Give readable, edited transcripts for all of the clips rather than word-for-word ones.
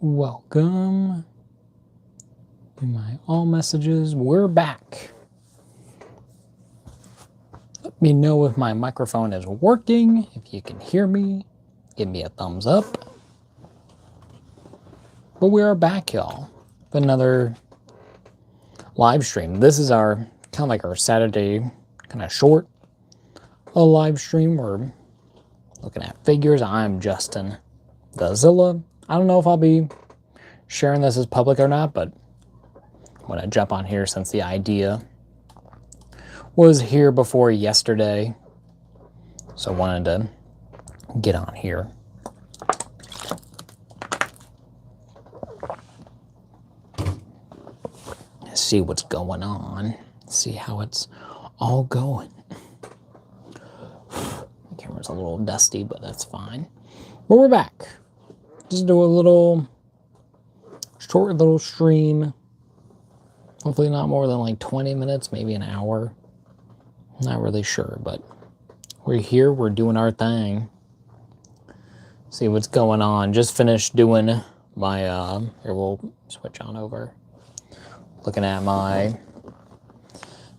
Welcome to my all messages. We're back. Let me know if my microphone is working. If you can hear me, give me a thumbs up. But we are back, y'all. Another live stream. This is our kind of like our Saturday kind of short live stream. We're looking at figures. I'm Justin the Zilla. I don't know if I'll be sharing this as public or not, but I'm going to jump on here since the idea was here before yesterday. So I wanted to get on here. See what's going on. See how it's all going. The camera's a little dusty, but that's fine. But we're back. Just do a little short little stream. Hopefully not more than like 20 minutes, maybe an hour. Not really sure, but we're here. We're doing our thing. See what's going on. Just finished doing my, here we'll switch on over. Looking at my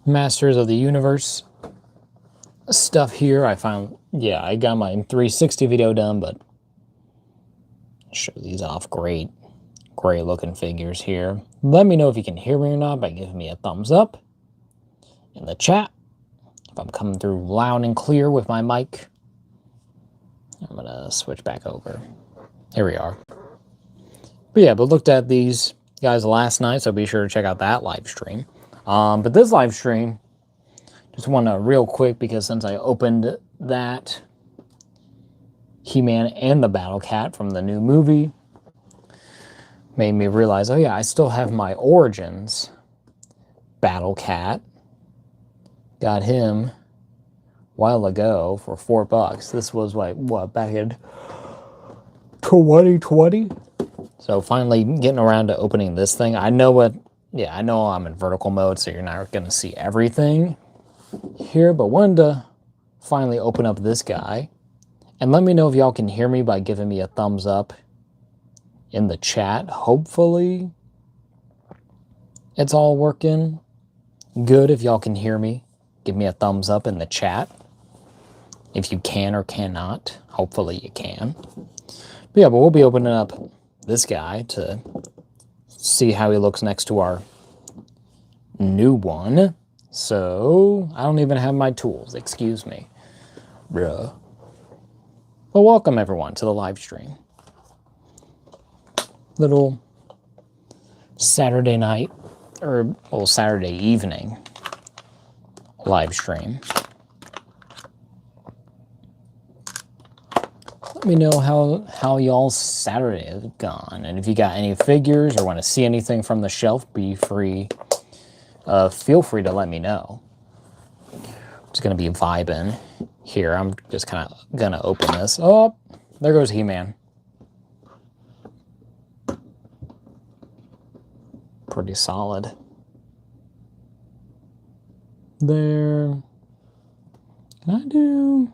Masters of the Universe stuff here. I got my 360 video done, but show these off. Great looking figures here. Let me know if you can hear me or not by giving me a thumbs up in the chat. If I'm coming through loud and clear with my mic. I'm gonna switch back over. Here we are. But yeah, looked at these guys last night, so be sure to check out that live stream. But this live stream, just want to real quick, because since I opened that He-Man and the Battle Cat from the new movie, made me realize, oh yeah, I still have my Origins Battle Cat. Got him a while ago for $4. This was like, what, back in 2020? So finally getting around to opening this thing. I know I'm in vertical mode, so you're not going to see everything here, but wanted to finally open up this guy. And let me know if y'all can hear me by giving me a thumbs up in the chat. Hopefully it's all working good. If y'all can hear me, give me a thumbs up in the chat. If you can or cannot. Hopefully you can. But yeah, but we'll be opening up this guy to see how he looks next to our new one. So, I don't even have my tools. Excuse me. Bruh. Well, welcome everyone to the live stream. Little Saturday night, or well, Saturday evening live stream. Let me know how y'all's Saturday has gone. And if you got any figures or want to see anything from the shelf, feel free to let me know. I'm just going to be vibing here. I'm just kind of going to open this. Oh, there goes He-Man. Pretty solid. There. Can I do...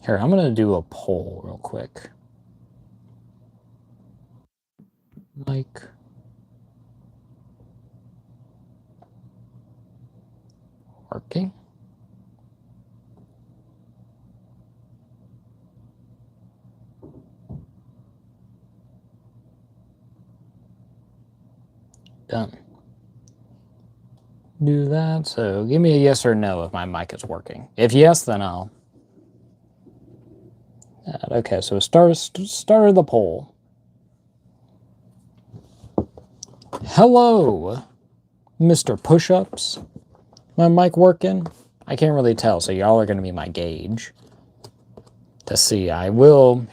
Here, I'm going to do a poll real quick. Like... Working. Done. Do that. So give me a yes or no if my mic is working. If yes, then I'll... Okay, so start the poll. Hello, Mr. Push-Ups. My mic working? I can't really tell, so y'all are going to be my gauge to see. Here I will.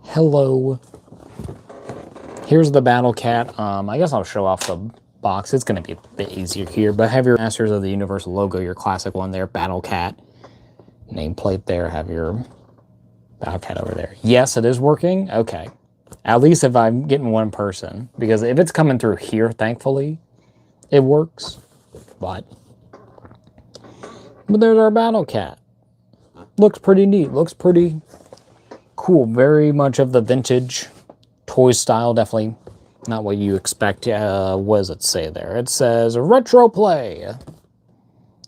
Hello. Here's the Battle Cat. I guess I'll show off the box. It's going to be a bit easier here, but have your Masters of the Universe logo, your classic one there, Battle Cat. Nameplate there, have your Battle Cat over there. Yes, it is working? Okay. At least if I'm getting one person, because if it's coming through here, thankfully, it works. But there's our Battle Cat. Looks pretty neat. Looks pretty cool. Very much of the vintage toy style. Definitely not what you expect. What does it say there? It says retro play.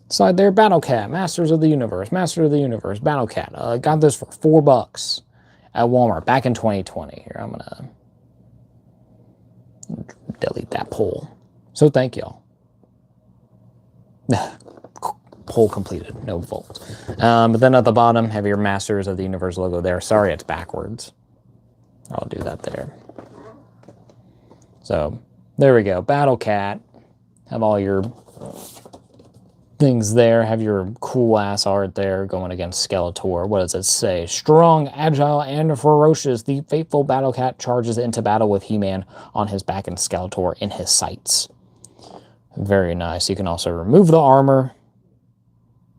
Side there, Battle Cat, Masters of the Universe, Battle Cat. Got this for $4 at Walmart back in 2020. Here, I'm gonna delete that poll. So thank y'all. Poll completed, no vote. But then at the bottom, have your Masters of the Universe logo there. Sorry, it's backwards. I'll do that there. So there we go. Battle Cat. Have all your things there. Have your cool ass art there going against Skeletor. What does it say? Strong, agile, and ferocious, the faithful Battle Cat charges into battle with He-Man on his back and Skeletor in his sights. Very nice. You can also remove the armor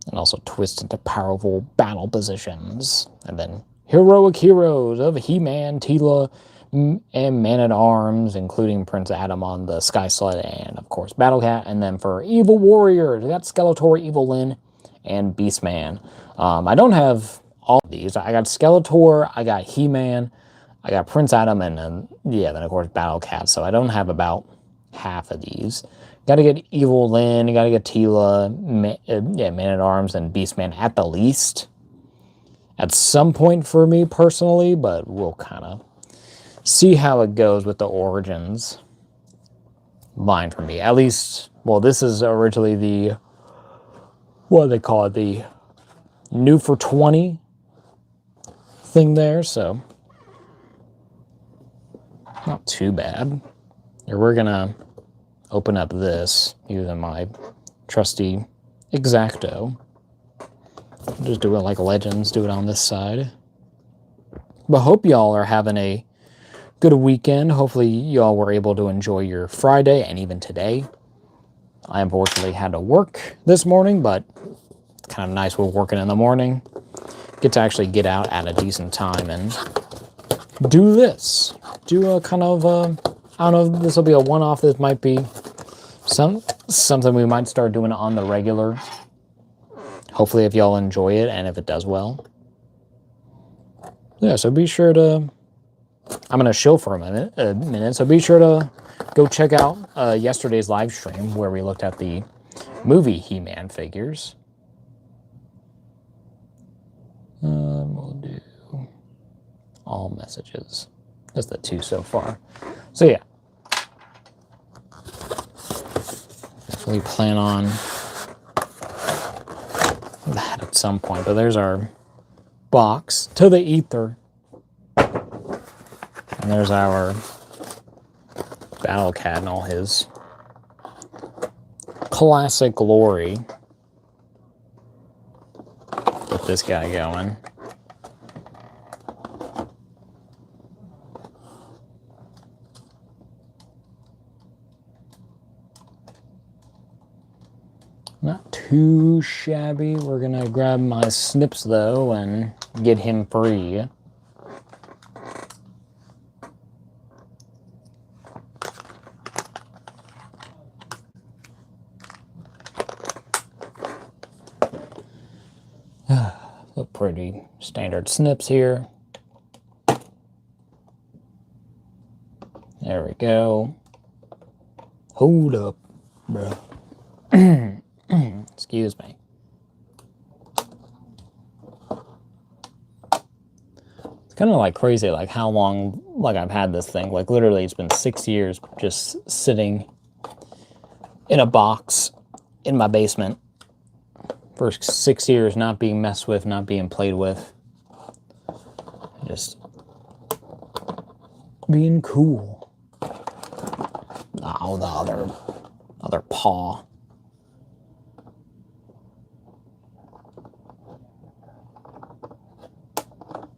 and also twist into powerful battle positions. And then heroic heroes of He-Man, Teela, and Man-at-Arms, including Prince Adam on the Sky Sled, and of course Battle Cat. And then for Evil Warriors, we got Skeletor, Evil Lyn, and Beastman. I don't have all of these. I got Skeletor, I got He-Man, I got Prince Adam, and then of course Battle Cat. So I don't have about half of these. Got to get Evil Lyn, you got to get Teela, Man-at-Arms, and Beastman at the least. At some point for me personally, but we'll kind of see how it goes with the Origins line for me. At least, well, this is originally the, what do they call it, the new for 20 thing there, so not too bad. Here, we're gonna open up this using my trusty X-Acto. Just do it like Legends, do it on this side. But hope y'all are having a good weekend. Hopefully y'all were able to enjoy your Friday and even today. I unfortunately had to work this morning, but it's kind of nice with working in the morning. Get to actually get out at a decent time and do this. Do a kind of, I don't know if this will be a one-off. This might be something we might start doing on the regular. Hopefully if y'all enjoy it and if it does well. Yeah, so be sure to, I'm going to chill for a minute, so be sure to go check out yesterday's live stream where we looked at the movie He-Man figures. We'll do all messages. Just the 2 so far. So yeah. Definitely plan on that at some point. But there's our box to the ether. And there's our Battle Cat and all his classic glory. Get this guy going. Not too shabby. We're gonna grab my snips though and get him free. So pretty standard snips here. There we go. Hold up, bro. Excuse me. It's kind of like crazy, like how long, like I've had this thing. Like literally it's been 6 years just sitting in a box in my basement. For 6 years, not being messed with, not being played with. Just being cool. Oh, the other paw.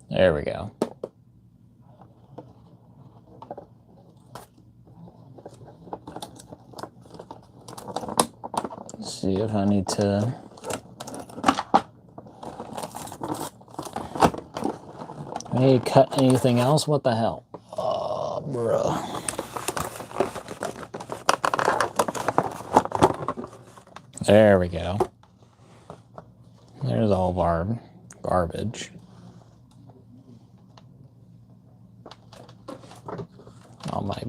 There we go. Let's see if I need to... Hey, cut anything else? What the hell? Oh, bro. There we go. There's all of our garbage. Oh my.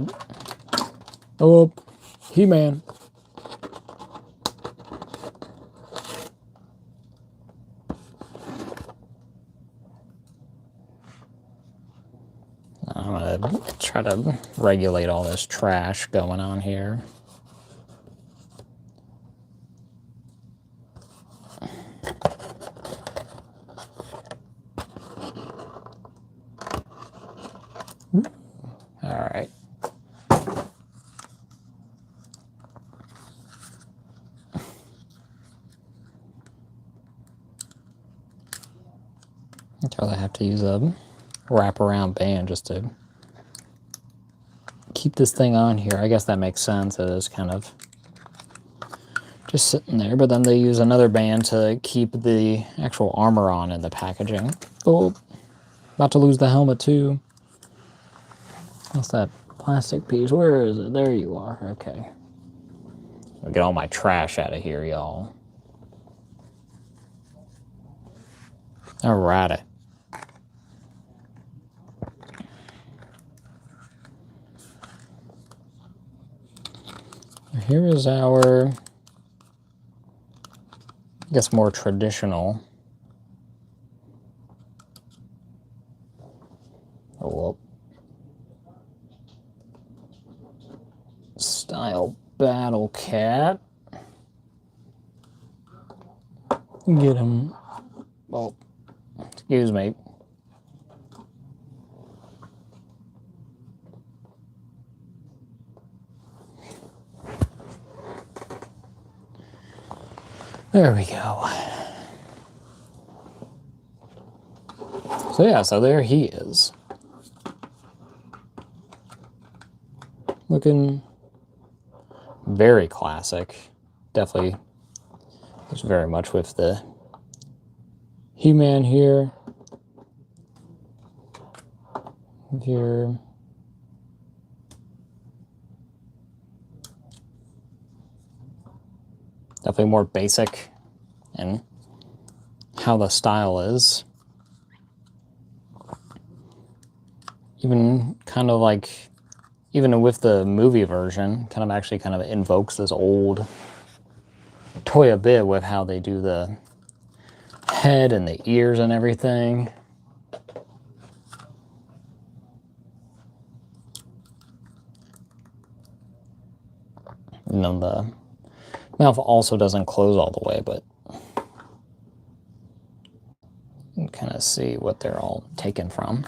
Oh, He-Man. I'm gonna try to regulate all this trash going on here. All right. Until I have to use a wraparound band just to keep this thing on here. I guess that makes sense. It is kind of just sitting there, but then they use another band to keep the actual armor on in the packaging. Oh, about to lose the helmet too. What's that plastic piece? Where is it? There you are. Okay. I'll get all my trash out of here, y'all. Alrighty. Here is our, I guess, more traditional. Oh, style battle cat. Get him. Oh, excuse me. There we go. So yeah, so there he is. Looking very classic. Definitely goes very much with the He-Man here. Here. Definitely more basic in how the style is. Even kind of like, even with the movie version, kind of actually kind of invokes this old toy a bit with how they do the head and the ears and everything. And then the mouth also doesn't close all the way, but you can kind of see what they're all taken from.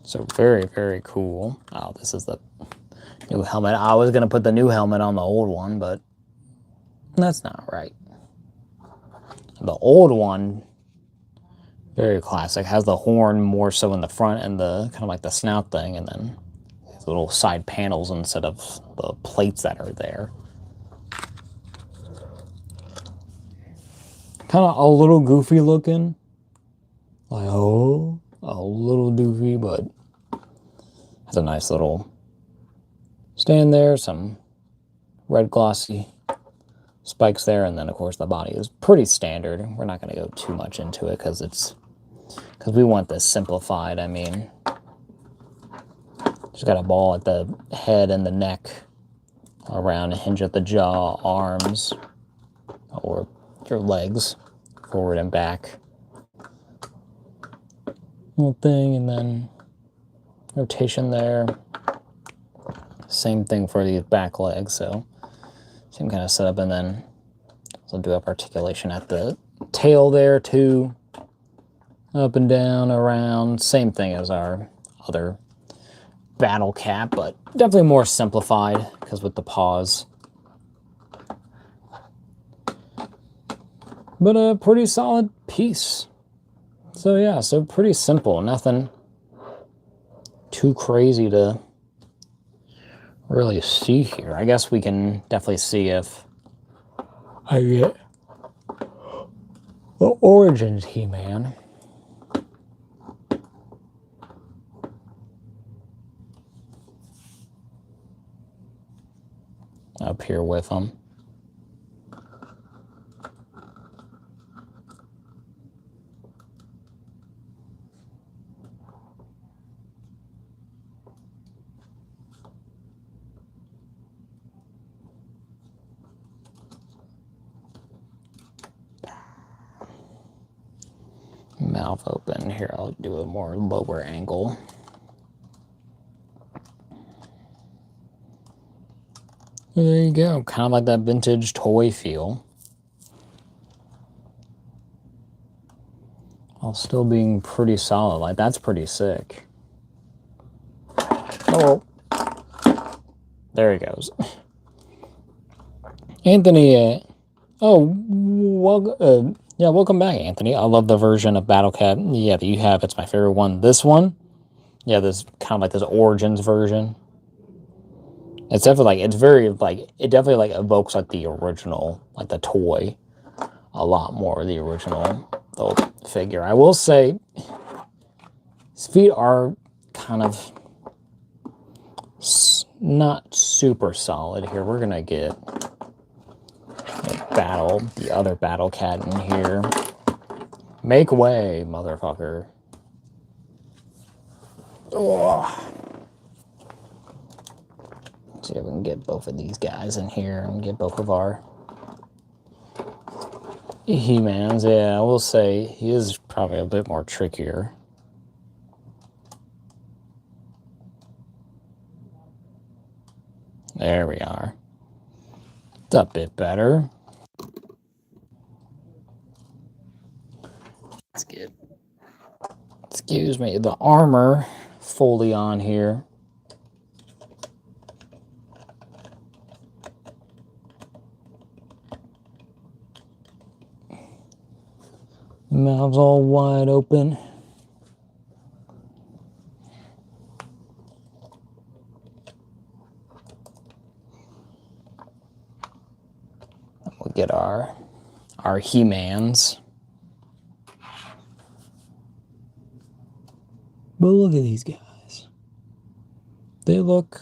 So very, very cool. Oh, this is the new helmet. I was going to put the new helmet on the old one, but that's not right. The old one, very classic, has the horn more so in the front and the kind of like the snout thing, and then little side panels instead of the plates that are there. Kind of a little goofy looking. Like, oh, a little goofy, but has a nice little stand there, some red glossy spikes there, and then of course the body is pretty standard. We're not going to go too much into it because we want this simplified. I mean, just got a ball at the head and the neck, around a hinge at the jaw, arms, or your legs, forward and back. Little thing, and then rotation there. Same thing for the back legs, so same kind of setup, and then we'll do up articulation at the tail there too. Up and down, around, same thing as our other battle cap, but definitely more simplified because with the paws. But a pretty solid piece. So yeah, so pretty simple. Nothing too crazy to really see here. I guess we can definitely see if I get the Origins He-Man. Up here with him. mouth open. Here, I'll do a more lower angle. There you go. Kind of like that vintage toy feel. While still being pretty solid. Like, that's pretty sick. Oh. There he goes. Anthony, welcome back, Anthony. I love the version of Battle Cat. Yeah, that you have. It's my favorite one. This one, yeah, this kind of like this Origins version. It's definitely like, it's very like, it definitely like evokes like the original, like the toy, a lot more the original little figure. I will say, his feet are kind of not super solid here. We're gonna get the other Battle Cat in here. Make way, motherfucker. Oh. Let's see if we can get both of these guys in here and get both of our He-Mans. Yeah, I will say he is probably a bit more trickier. There we are. It's a bit better. Let's get, excuse me, the armor fully on here. Mouth's all wide open. We'll get our He-Mans. But look at these guys. They look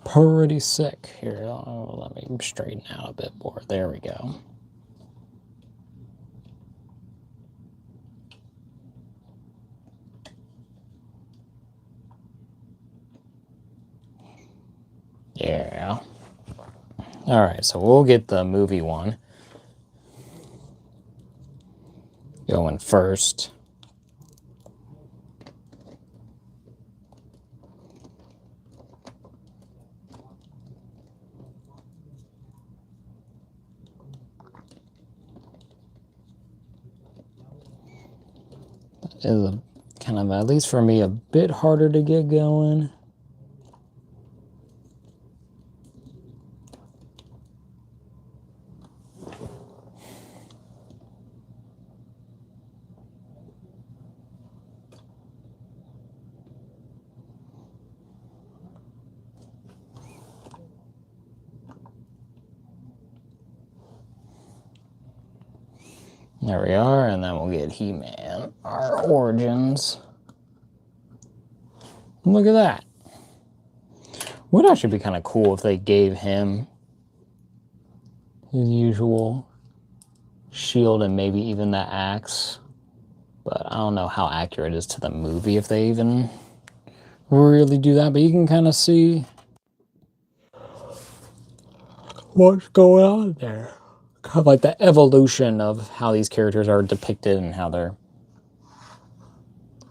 pretty sick. Here, let me straighten out a bit more. There we go. Yeah. All right, so we'll get the movie one going first. That is a kind of, at least for me, a bit harder to get going. There we are, and then we'll get He-Man, our Origins. Look at that. Would actually be kind of cool if they gave him his usual shield and maybe even the axe. But I don't know how accurate it is to the movie if they even really do that. But you can kind of see what's going on there. Kind of like the evolution of how these characters are depicted and how they're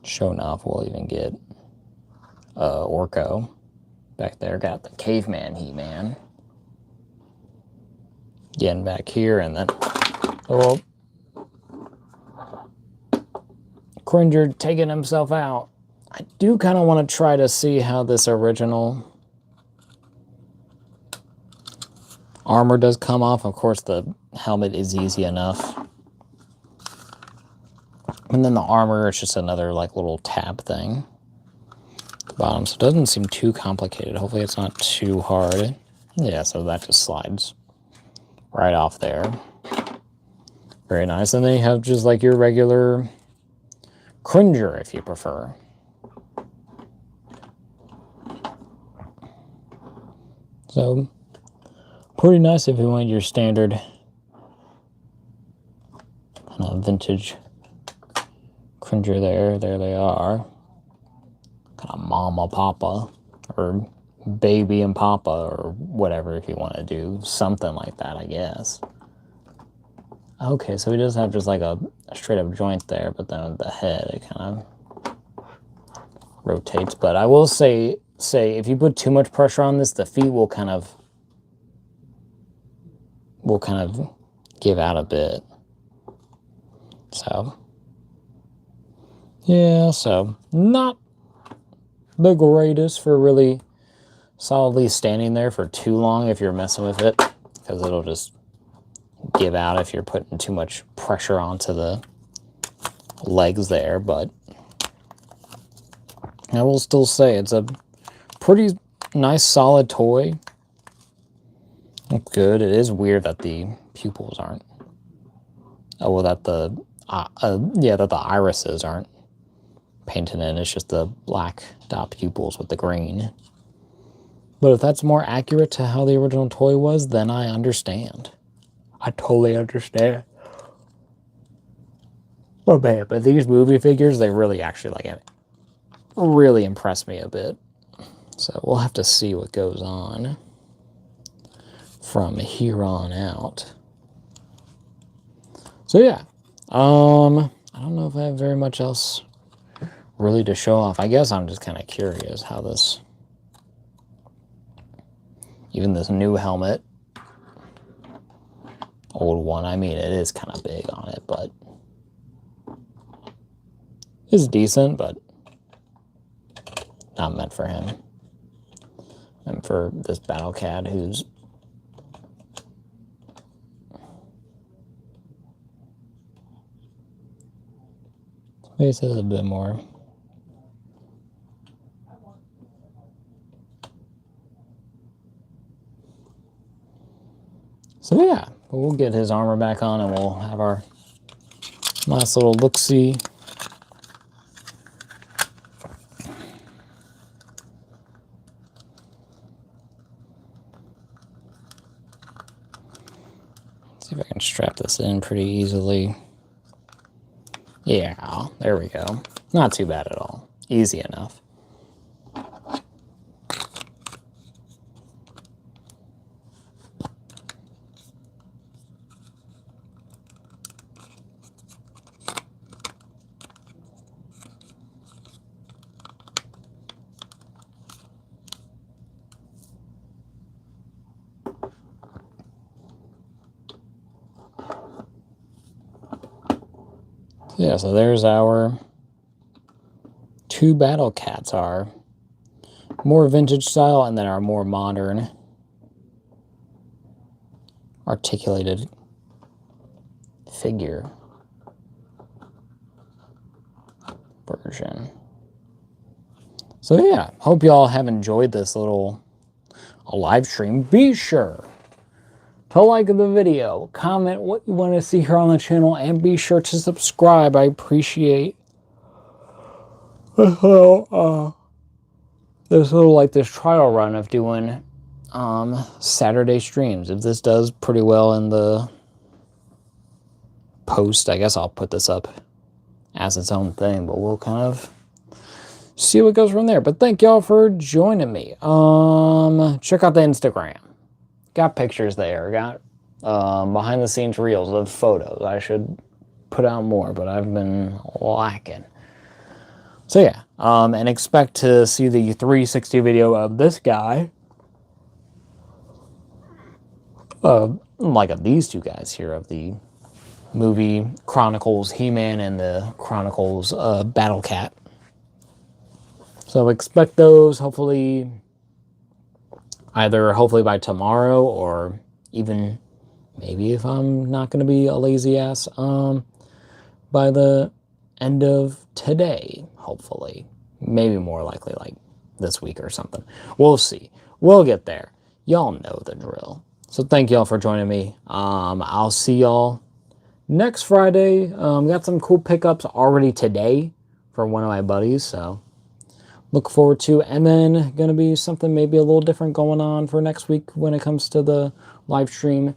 shown off. We'll even get Orko back there. Got the caveman He-Man. Getting back here, and then Cringer taking himself out. I do kind of want to try to see how this original armor does come off. Of course, the helmet is easy enough. And then the armor is just another like little tab thing at the bottom. So it doesn't seem too complicated. Hopefully it's not too hard. Yeah, so that just slides right off there. Very nice. And then you have just like your regular Cringer if you prefer. So pretty nice if you want your standard kind of vintage Cringer there. There they are. Kind of mama papa, or baby and papa, or whatever if you want to do something like that, I guess. Okay, so he does have just like a straight up joint there, but then with the head, it kind of rotates. But I will say if you put too much pressure on this, the feet will kind of give out a bit. So yeah, so not the greatest for really solidly standing there for too long if you're messing with it, because it'll just give out if you're putting too much pressure onto the legs there. But I will still say it's a pretty nice solid toy. Looks good. It is weird that the pupils aren't, that the irises aren't painted in. It's just the black dot pupils with the green. But if that's more accurate to how the original toy was, then I understand. I totally understand. Oh man, but these movie figures, they really actually really impress me a bit. So we'll have to see what goes on from here on out. So yeah, I don't know if I have very much else really to show off. I guess I'm just kind of curious how this, even this new helmet, old one, I mean, it is kind of big on it, but it's decent, but not meant for him. And for this Battle Cat whose face is a bit more. So yeah, we'll get his armor back on and we'll have our nice little look-see. See if I can strap this in pretty easily. Yeah, there we go. Not too bad at all. Easy enough. Yeah, so there's our two Battle Cats, our more vintage style and then our more modern articulated figure version. So yeah, hope y'all have enjoyed this little live stream. Be sure to like the video, comment what you want to see here on the channel, and be sure to subscribe. I appreciate this little this trial run of doing Saturday streams. If this does pretty well in the post, I guess I'll put this up as its own thing, but we'll kind of see what goes from there. But thank y'all for joining me. Check out the Instagram. Got pictures there. Got behind the scenes reels of photos. I should put out more, but I've been lacking. So yeah, and expect to see the 360 video of this guy. Like of these two guys here, of the movie Chronicles He-Man and the Chronicles Battle Cat. So expect those hopefully by tomorrow, or even maybe if I'm not going to be a lazy ass, by the end of today, hopefully. Maybe more likely like this week or something. We'll see. We'll get there. Y'all know the drill. So thank y'all for joining me. I'll see y'all next Friday. Got some cool pickups already today for one of my buddies, so look forward to. And then going to be something maybe a little different going on for next week when it comes to the live stream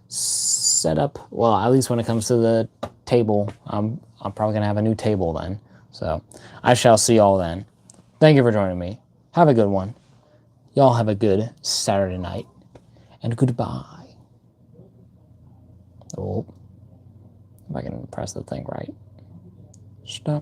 setup. Well, at least when it comes to the table. I'm probably going to have a new table then. So I shall see y'all then. Thank you for joining me. Have a good one. Y'all have a good Saturday night. And goodbye. Oh. If I can press the thing right. Stop.